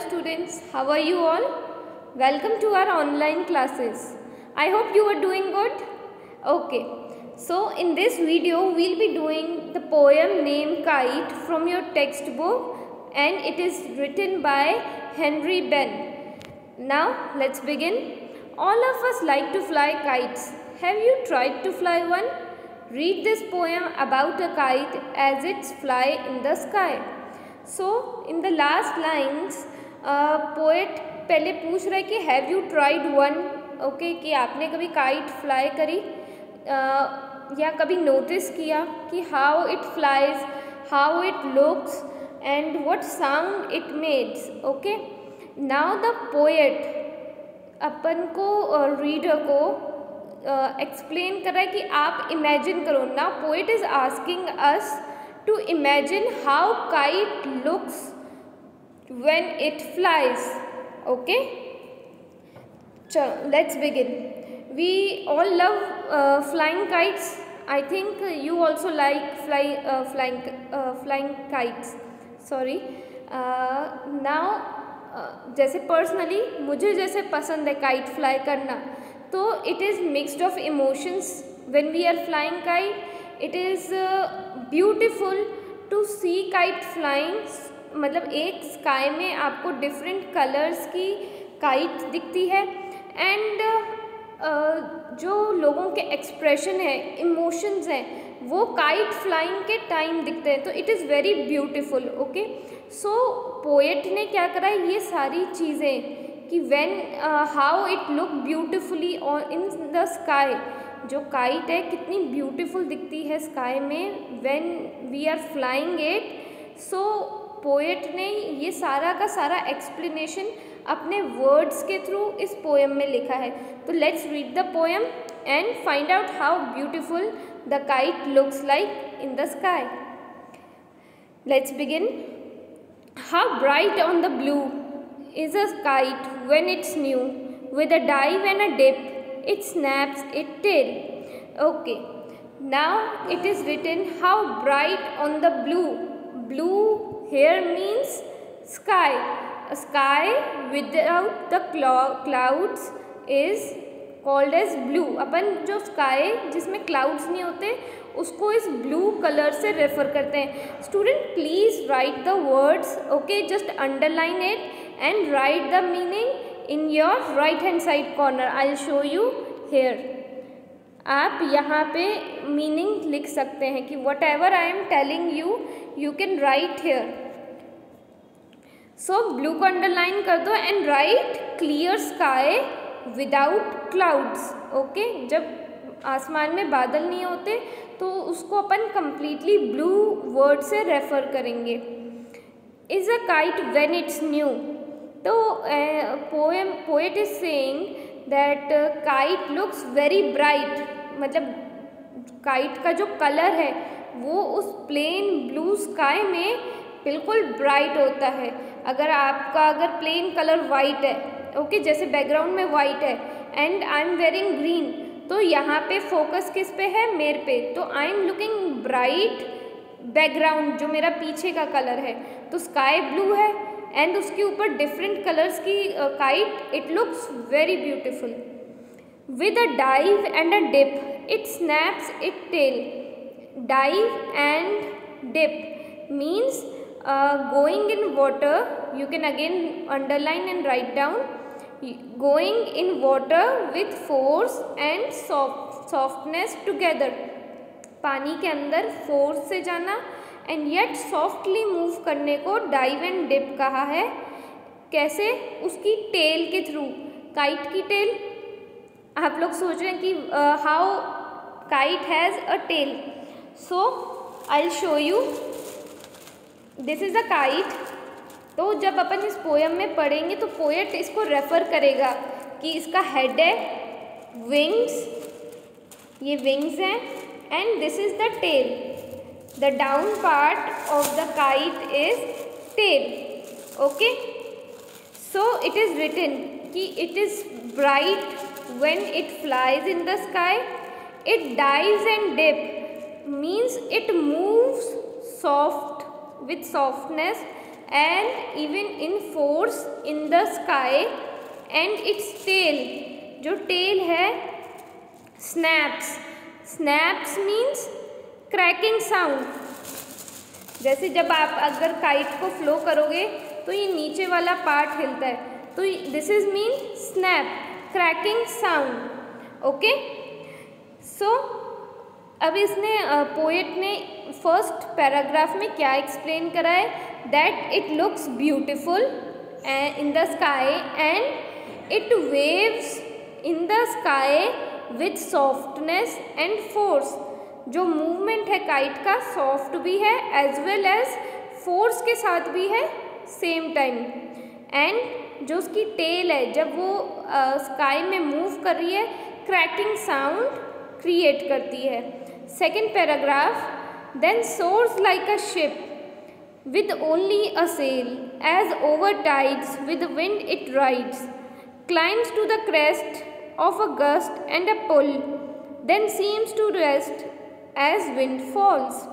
students, how are you all? Welcome to our online classes. I hope you are doing good. Okay, so in this video we'll be doing the poem named Kite from your textbook, and it is written by Henry Benn. Now let's begin. All of us like to fly kites. Have you tried to fly one? Read this poem about a kite as it's fly in the sky. So in the last lines, poet पहले पूछ रहा है कि have you tried one, okay, कि आपने कभी kite fly करी या कभी नोटिस किया कि how it flies, how it looks and what sound it makes. Okay, now the poet अपन को रीडर को एक्सप्लेन कर रहा है कि आप इमेजिन करो. Now poet is asking us to imagine how kite looks when it flies. Okay, so let's begin. We all love flying kites. I think you also like flying kites. Sorry. Now जैसे personally मुझे जैसे पसंद है kite fly करना, तो it is mixed of emotions when we are flying kite. It is beautiful to see kite flying. मतलब एक sky में आपको डिफरेंट कलर्स की काइट दिखती है, एंड जो लोगों के एक्सप्रेशन है, इमोशंस हैं, वो काइट फ्लाइंग के टाइम दिखते हैं. तो it is very beautiful. Okay, so poet ने क्या करा है, ये सारी चीज़ें कि when how it look beautifully in the sky. जो काइट है कितनी ब्यूटीफुल दिखती है स्काई में when we are flying it. So poet ने ये सारा का सारा एक्सप्लेनेशन अपने वर्ड्स के थ्रू इस पोएम में लिखा है. तो let's read the poem and find out how beautiful the kite looks like in the sky. Let's begin. How bright on the blue is a kite when it's new, with a dive and a dip it snaps its tail. Okay, now it is written how bright on the blue. Blue here means sky. A sky without the clouds is called as blue. अपन जो sky जिसमें clouds नहीं होते उसको इस blue colour से refer करते हैं. Student please right the words. Okay, just underline it and write the meaning in your right hand side corner. I'll show you here. आप यहाँ पे मीनिंग लिख सकते हैं कि whatever I am telling you, you can write here. So blue को underline कर दो and write clear sky without clouds. Okay, जब आसमान में बादल नहीं होते तो उसको अपन कंप्लीटली ब्लू वर्ड से रेफर करेंगे. Is a kite when it's new. तो poet is saying that kite looks very bright. मतलब काइट का जो कलर है वो उस प्लेन ब्लू स्काई में बिल्कुल ब्राइट होता है. अगर प्लेन कलर वाइट है, ओके, जैसे बैकग्राउंड में वाइट है and I am wearing green, तो यहाँ पे फोकस किस पे है, मेरे पे. तो I am looking bright background जो मेरा पीछे का कलर है, तो स्काई ब्लू है एंड उसके ऊपर डिफरेंट कलर्स की kite. It looks very beautiful. With a dive and a dip it snaps it tail. Dive and dip means going in water. You can again underline and write down. Going in water with force and softness together. पानी के अंदर force से जाना and yet softly move करने को dive and dip कहा है. कैसे? उसकी टेल के थ्रू. काइट की टेल, आप लोग सोच रहे हैं कि how kite has a tail. So I will show you. This is a kite. तो जब अपन इस पोएम में पढ़ेंगे तो पोएट इसको रेफर करेगा कि इसका हेड है, विंग्स, ये विंग्स हैं, and this is the tail. The down part of the kite is tail. Okay, so it is written कि it is bright when it flies in the sky. It dives and dips means it moves soft with softness and even in force in the sky and its tail, जो tail है snaps. Snaps means cracking sound. जैसे जब आप अगर kite को flow करोगे तो ये नीचे वाला पार्ट हिलता है, तो this is mean snap, cracking sound. Okay, so अब इसने पोएट ने फर्स्ट पैराग्राफ में क्या एक्सप्लेन करा है, that it looks beautiful in the sky and it waves in the sky with softness and force. जो मूवमेंट है काइट का सॉफ्ट भी है एज वेल एज फोर्स के साथ भी है सेम टाइम. एंड जो उसकी टेल है जब वो स्काई में मूव कर रही है क्रैकिंग साउंड क्रिएट करती है. Second paragraph, then soars like a ship with only a sail, as over tides with the wind it rides, climbs to the crest of a gust and a pull, then seems to rest as wind falls.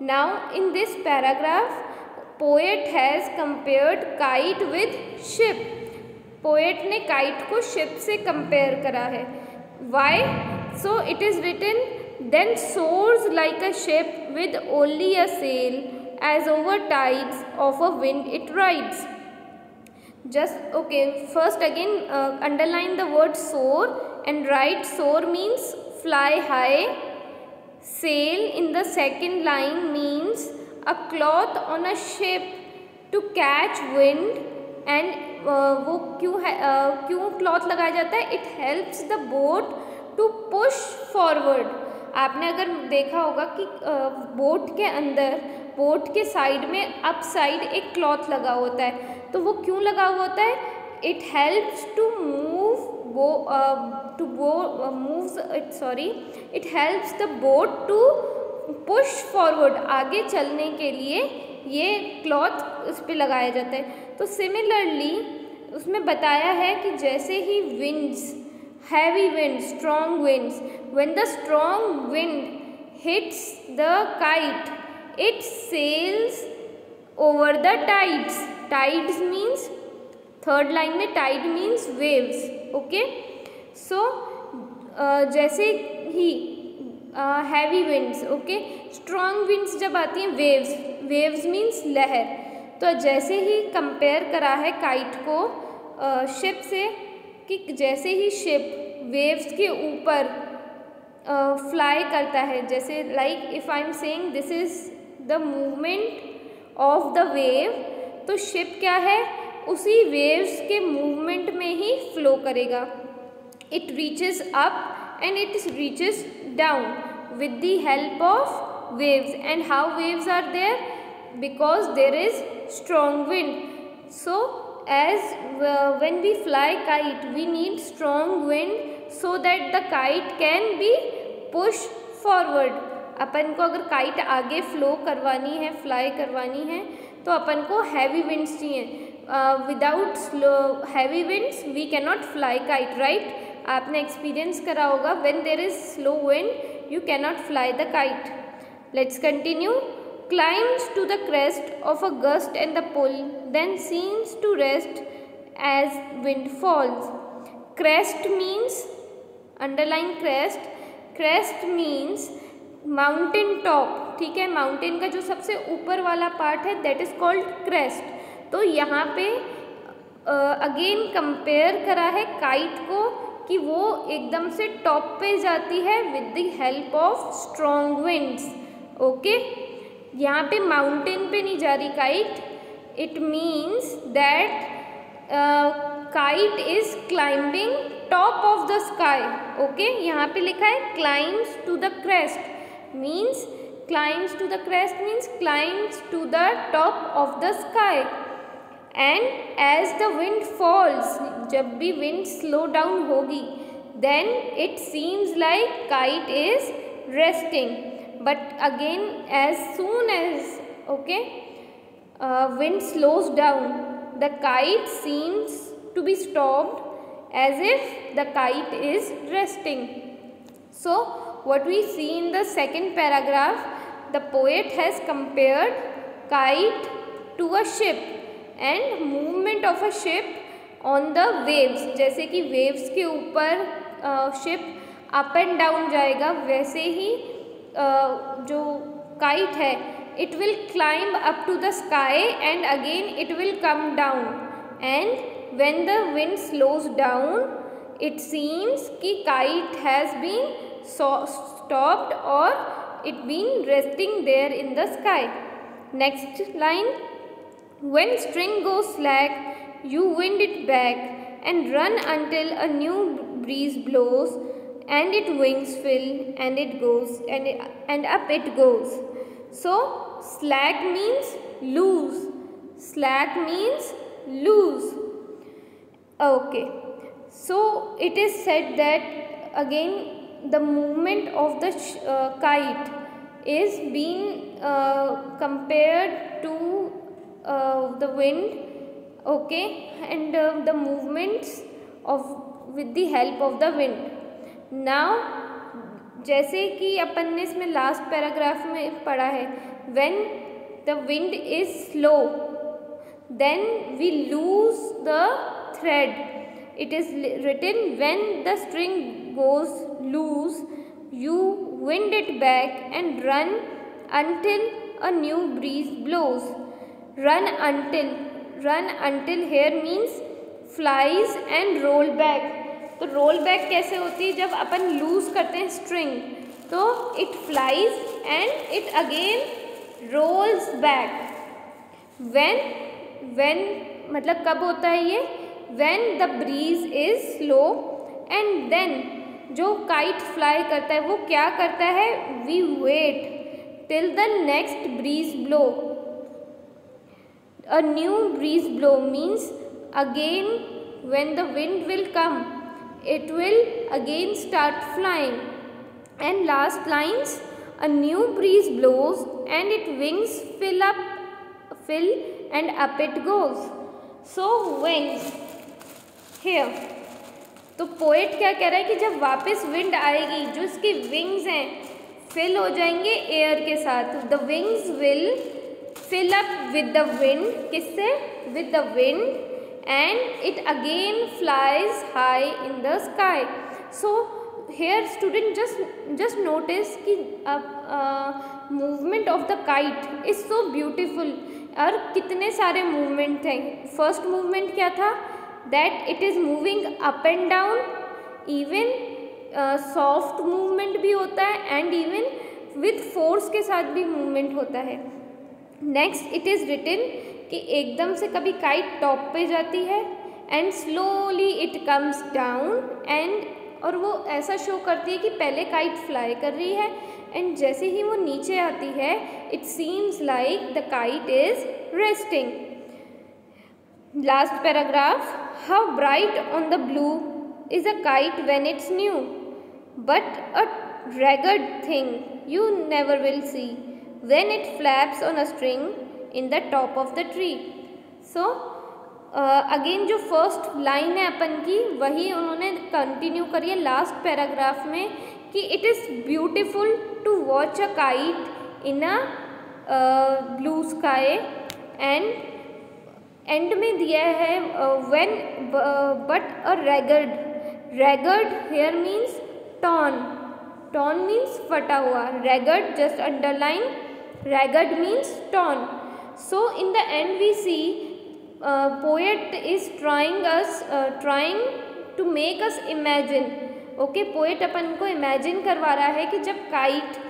Now in this paragraph, poet has compared kite with ship. Poet ने kite को ship से compare करा है. Why? So it is written, then soars like a ship with only a sail, as over tides of a wind it rides. Just okay, first again underline the word soar and write. Soar means fly high. Sail in the second line means a cloth on a ship to catch wind. And वो क्यों cloth लगाया जाता है? It helps the boat to push forward. आपने अगर देखा होगा कि बोट के अंदर बोट के साइड में अप साइड एक क्लॉथ लगा होता है, तो वो क्यों लगा हुआ होता है? It helps to it helps the boat to push forward. आगे चलने के लिए ये क्लॉथ उस पर लगाया जाता है. तो सिमिलरली उसमें बताया है कि जैसे ही winds, heavy wind, strong winds, when the strong wind hits the kite, it sails over the tides. Tides means, third line में tide means waves. Okay, so जैसे ही heavy winds, okay, strong winds जब आती हैं waves, waves means लहर. तो जैसे ही compare करा है kite को ship से, कि जैसे ही ship waves के ऊपर fly करता है, जैसे like if I am saying this is the movement of the wave, तो शिप क्या है? उसी वेव्स के मूवमेंट में ही फ्लो करेगा. It reaches up and it reaches down with the help of waves. And how waves are there? Because there is strong wind. So as when we fly kite we need strong wind so that the kite can be push forward. अपन को अगर kite आगे flow करवानी है, fly करवानी है, तो अपन को हैवी विंड्स चाहिए. Without heavy winds we can not fly kite, right? आपने एक्सपीरियंस करा होगा, when there is slow wind you can not fly the kite. Let's continue. Climbs to the crest of a gust and the pull, then seems to rest as wind falls. Crest means, underline crest. Crest means mountain top. ठीक है, mountain का जो सबसे ऊपर वाला part है that is called crest. तो यहाँ पे अगेन कंपेयर करा है काइट को कि वो एकदम से टॉप पे जाती है with the help of strong winds. Okay, यहाँ पे माउंटेन पे नहीं जा रही kite. It means that kite is climbing top of the sky. Okay, यहाँ पे लिखा है climbs to the crest, means climbs to the crest means climbs to the top of the sky. And as the wind falls, जब भी wind slow down होगी, then it seems like kite is resting. But again as soon as wind slows down, the kite seems to be stopped as if the kite is resting. So what we see in the second paragraph, the poet has compared kite to a ship and movement of a ship on the waves, जैसे कि waves के ऊपर ship up and down जाएगा, वैसे ही जो kite है it will climb up to the sky and again it will come down, and when the wind slows down it seems कि kite has been stopped or it been resting there in the sky. Next line, when string goes slack you wind it back and run until a new breeze blows and its wings fill and it goes and up it goes. So slack means loose. Slack means loose. Okay. So it is said that again the movement of the kite is being compared to the wind. Okay, and the movements of with the help of the wind. Now जैसे कि अपन ने इसमें last paragraph में पढ़ा है, when the wind is slow then we lose the thread. It is written when the string goes loose you wind it back and run until a new breeze blows. Run until here means flies and roll back. तो roll back कैसे होती है, जब अपन loose करते हैं string तो it flies and it again rolls back. When मतलब कब होता है ये, when the breeze is slow and then जो काइट फ्लाई करता है वो क्या करता है, we wait till the next breeze blow. A new breeze blow means again when the wind will come it will again start flying. And last lines, a new breeze blows and its wings fill and up it goes. So wings here, तो poet क्या कह रहा है कि जब वापस wind आएगी जो इसकी विंग्स हैं फिल हो जाएंगे एयर के साथ. The wings will fill up with the wind, किससे, with the wind, and it again flies high in the sky. So here student just notice कि movement of the kite is so beautiful. और कितने सारे movement थे. First movement क्या था, that it is moving up and down. even soft movement भी होता है and even with force के साथ भी movement होता है. नेक्स्ट इट इज़ रिटन कि एकदम से कभी काइट टॉप पे जाती है and slowly it comes down and, और वो ऐसा शो करती है कि पहले काइट फ्लाई कर रही है एंड जैसे ही वो नीचे आती है it seems like the kite is resting. Last paragraph, how bright on the blue is a kite when it's new but a ragged thing you never will see when it flaps on a string in the top of the tree. So again जो first line है अपन की वही उन्होंने continue करी है last paragraph में कि it is beautiful to watch a kite in a blue sky. And end में दिया है when but a ragged hair means torn means फटा हुआ, ragged just underline, ragged means torn. So in the end we see poet is trying to make us imagine. Okay, poet अपन को imagine करवा रहा है कि जब kite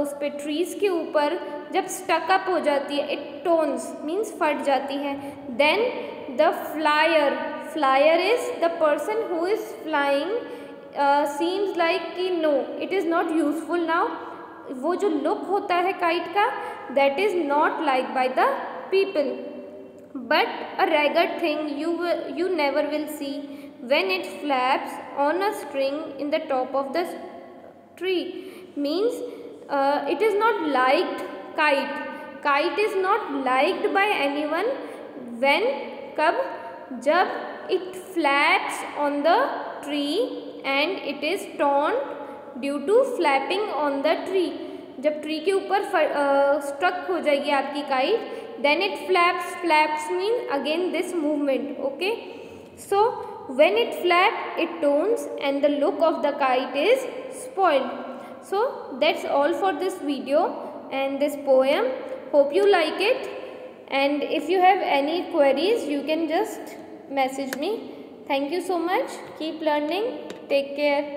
उस पे trees के ऊपर जब stuck up हो जाती है, it torns means फट जाती है. Then the flyer is the person who is flying. Seems like कि no it is not useful now. वो जो look होता है kite का that is not liked by the people. But a ragged thing you never will see when it flaps on a string in the top of the tree means it is not liked. Kite is not liked by anyone when कब, जब it flaps on the tree and it is torn due to flapping on the tree. जब tree के ऊपर struck हो जाएगी आपकी kite then it flaps. Flaps mean again this movement. Okay, so when it flaps, it turns and the look of the kite is spoiled. So that's all for this video and this poem. Hope you like it, and if you have any queries you can just message me. Thank you so much. Keep learning. Take care.